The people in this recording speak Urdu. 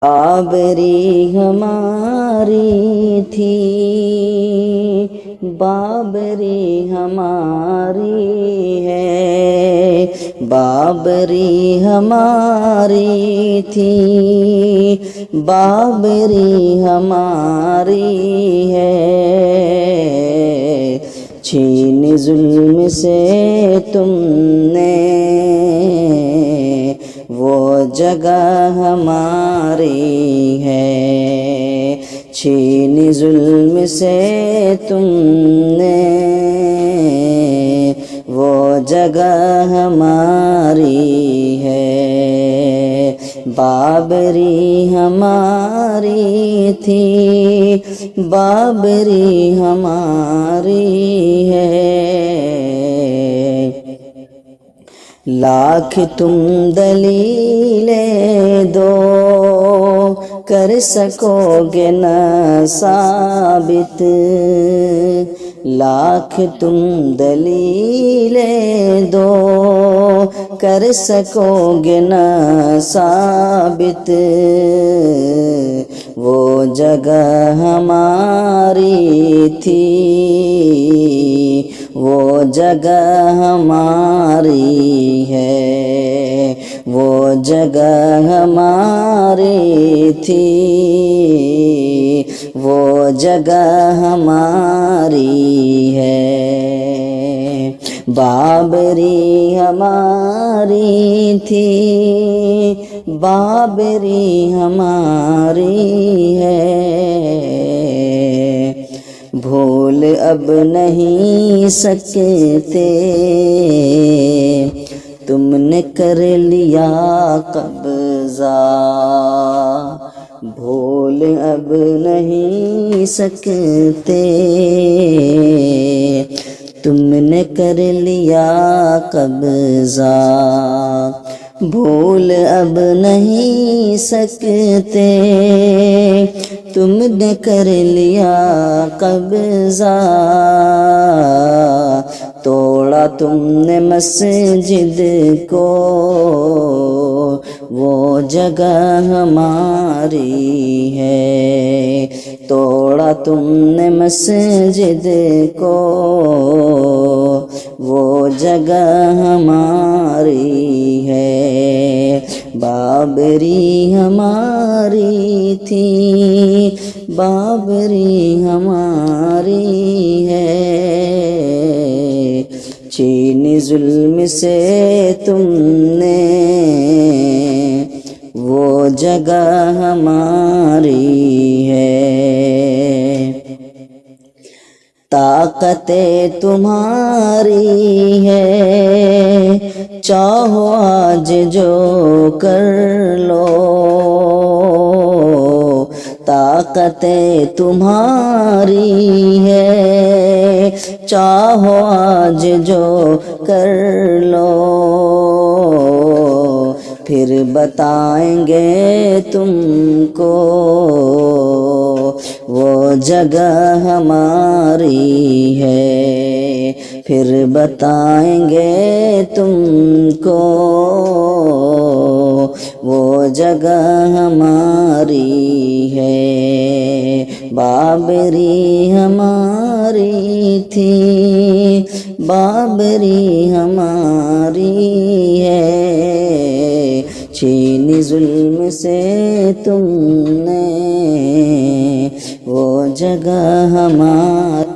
بابری ہماری تھی، بابری ہماری ہے، بابری ہماری تھی، بابری ہماری ہے، چھین ظلم سے تم نے وہ جگہ ہماری ہے، چھین ظلم سے تم نے وہ جگہ ہماری ہے، بابری ہماری تھی، بابری ہماری ہے، لاکھ تم دلیلیں دو کر سکو گے نہ ثابت، لاکھ تم دلیلیں دو کر سکو گے نہ ثابت، وہ جگہ ہماری تھی، وہ جگہ ہماری ہے، وہ جگہ ہماری تھی، وہ جگہ ہماری ہے، بابری ہماری تھی، بابری ہماری ہے، بھول اب نہیں سکتے، تم نے کر لیا قبضہ، بھول اب نہیں سکتے، تم نے کر لیا قبضہ، بھول اب نہیں سکتے، تم نے کر لیا قبضہ، توڑا تم نے مسجد کو، وہ جگہ ہماری ہے، توڑا تم نے مسجد کو، وہ جگہ ہماری ہے، بابری ہماری تھی، بابری ہماری ہے، چھین ظلم سے تم نے وہ جگہ ہماری ہے، طاقت تمہاری ہے، چاہو آج جو کر لو، طاقت تمہاری ہے، چاہو آج جو کر لو، پھر بتائیں گے تم کو وہ جگہ ہماری ہے، پھر بتائیں گے تم کو وہ جگہ ہماری ہے، بابری ہماری تھی، بابری ہماری ہے، چھین ظلم سے تم نے وہ جگہ ہماری